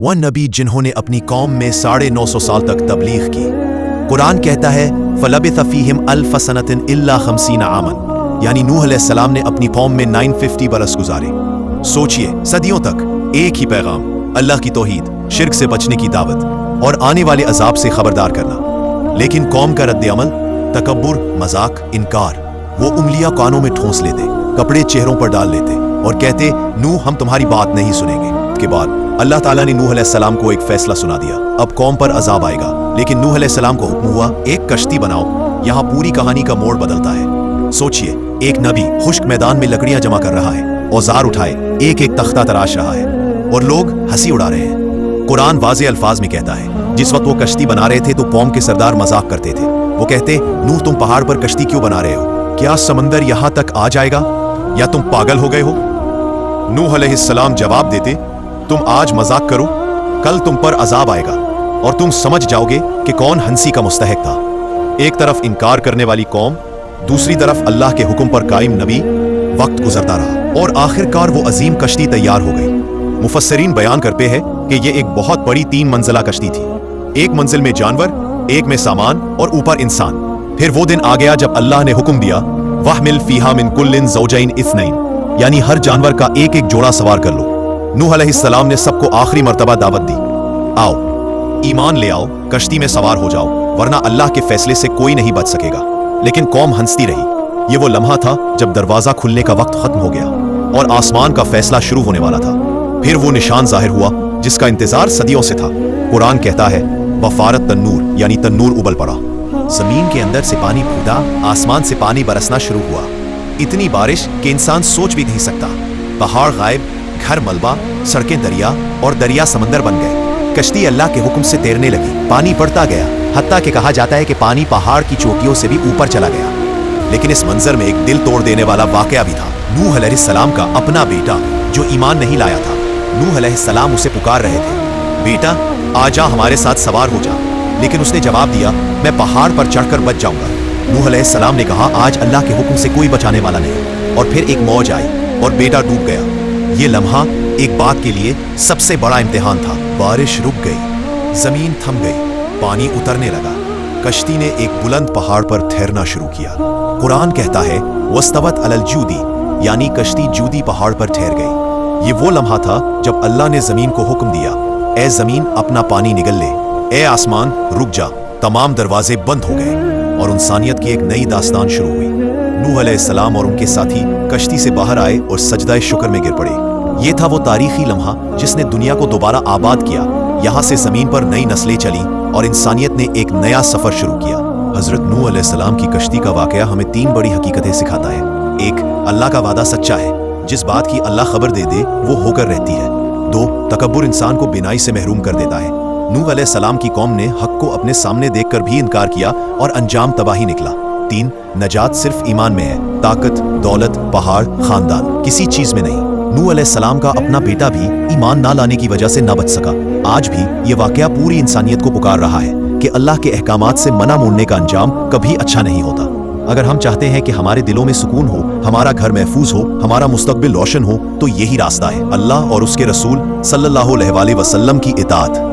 वो नबी जिन्होंने अपनी कौम में 950 साल तक तबलीग की। कुरान कहता है फलबिथ फीहिम अल्फ सनतिन इल्ला 50 आमन, यानी नूह अलैहिस्सलाम ने अपनी कौम में 950 बरस गुजारे। सोचिए, सदियों तक एक ही पैगाम, अल्लाह की तौहीद, शिर्क से बचने की दावत और आने वाले अजाब से खबरदार करना। लेकिन कौम का रद्द अमल, तकब्बुर, मजाक, इनकार। वो उंगलियां कानों में ठूंस लेते, कपड़े चेहरों पर डाल लेते और कहते नूह हम तुम्हारी बात नहीं सुनेंगे। के बाद अल्लाह ताला ने नूह अलैहिस्सलाम को एक फैसला सुना दिया, अब कौम पर अजाब आएगा। लेकिन नूह अलैहिस्सलाम को हुक्म हुआ एक कश्ती बनाओ। यहाँ पूरी कहानी का मोड़ बदलता है। सोचिए, एक नबी खुश्क मैदान में लकड़ियां जमा कर रहा है, औजार उठाए एक एक तख्ता तराश रहा है और लोग हंसी उड़ा रहे हैं। कुरान वाज़े अल्फाज में कहता है जिस वक्त वो कश्ती बना रहे थे तो कौम के सरदार मजाक करते थे। वो कहते नूह तुम पहाड़ पर कश्ती क्यों बना रहे हो? क्या समंदर यहाँ तक आ जाएगा या तुम पागल हो गए हो? नूह अलैहिस्सलाम जवाब देते तुम आज मजाक करो, कल तुम पर अजाब आएगा और तुम समझ जाओगे कि कौन हंसी का मुस्तहिक था। एक तरफ इनकार करने वाली कौम, दूसरी तरफ अल्लाह के हुक्म पर कायम नबी। वक्त गुजरता रहा और आखिरकार वो अजीम कश्ती तैयार हो गई। मुफस्सिरीन बयान करते हैं कि ये एक बहुत बड़ी 3 मंजिला कश्ती थी। एक मंजिल में जानवर, एक में सामान और ऊपर इंसान। फिर वो दिन आ गया जब अल्लाह ने हुक्म दिया वहमिल फीहा मिन कुल्लिन ज़ौजैन इस्नैन, यानी हर जानवर का एक एक जोड़ा सवार कर लो। नूह अलैहिस्सलाम ने सबको आखिरी मर्तबा दावत दी, आओ ईमान ले आओ, कश्ती में सवार हो जाओ, वरना अल्लाह के फैसले से कोई नहीं बच सकेगा। लेकिन कौम हंसती रही। ये वो लम्हा था जब दरवाजा खुलने का वक्त खत्म हो गया और आसमान का फैसला शुरू होने वाला था। फिर वो निशान जाहिर हुआ जिसका इंतजार सदियों से था। कुरान कहता है वफारत तन्नूर, यानी तन्नूर उबल पड़ा। जमीन के अंदर से पानी फूटा, आसमान से पानी बरसना शुरू हुआ। इतनी बारिश कि इंसान सोच भी नहीं सकता। पहाड़ गायब, घर मलबा, सड़कें दरिया और दरिया समंदर बन गए। कश्ती अल्लाह के हुक्म से तैरने लगी। पानी बढ़ता गया, हत्ता कि कहा जाता है कि पानी पहाड़ की चोटियों से भी ऊपर चला गया। लेकिन इस मंजर में एक दिल तोड़ देने वाला वाकया भी था। नूह अलैहिस्सलाम का अपना बेटा जो ईमान नहीं लाया था। नूह अलैहिस्सलाम उसे पुकार रहे थे, बेटा आजा हमारे साथ सवार हो जा। लेकिन उसने जवाब दिया मैं पहाड़ पर चढ़कर बच जाऊंगा। नूह अलैहिस्सलाम ने कहा आज अल्लाह के हुक्म से कोई बचाने वाला नहीं। और फिर एक मौज आई और बेटा डूब गया। ये लम्हा एक बात के लिए सबसे बड़ा इम्तिहान था। बारिश रुक गई, जमीन थम गई, पानी उतरने लगा। कश्ती ने एक बुलंद पहाड़ पर ठहरना शुरू किया। कुरान कहता है वस्तवत अलल जूदी, यानी कश्ती जूदी पहाड़ पर ठहर गई। ये वो लम्हा था जब अल्लाह ने जमीन को हुक्म दिया, ए जमीन अपना पानी निगल ले, ए आसमान रुक जा। तमाम दरवाजे बंद हो गए और इंसानियत की एक नई दास्तान शुरू हुई। नूह अलैहिस्सलाम और उनके साथी कश्ती से बाहर आए और सजदाए शुक्र में गिर पड़े। ये था वो तारीखी लम्हा जिसने दुनिया को दोबारा आबाद किया। यहाँ से जमीन पर नई नस्लें चली और इंसानियत ने एक नया सफर शुरू किया। हजरत नूह अलैहिस्सलाम की कश्ती का वाकया हमें 3 बड़ी हकीकतें सिखाता है। एक, अल्लाह का वादा सच्चा है, जिस बात की अल्लाह खबर दे दे वो होकर रहती है। 2, तकब्बुर इंसान को बिनाई से महरूम कर देता है। नूह अलैहिस्सलाम की कौम ने हक को अपने सामने देखकर भी इनकार किया और अंजाम तबाही निकला। 3, नजात सिर्फ ईमान में है, ताकत, दौलत, पहाड़, खानदान किसी चीज में नहीं। नूह अलैहिस्सलाम का अपना बेटा भी ईमान ना लाने की वजह से ना बच सका। आज भी ये वाकया पूरी इंसानियत को पुकार रहा है कि अल्लाह के अहकामात से मना मोड़ने का अंजाम कभी अच्छा नहीं होता। अगर हम चाहते हैं कि हमारे दिलों में सुकून हो, हमारा घर महफूज हो, हमारा मुस्तकबिल रोशन हो, तो यही रास्ता है, अल्लाह और उसके रसूल सल्लल्लाहु अलैहि वसल्लम की इताअत।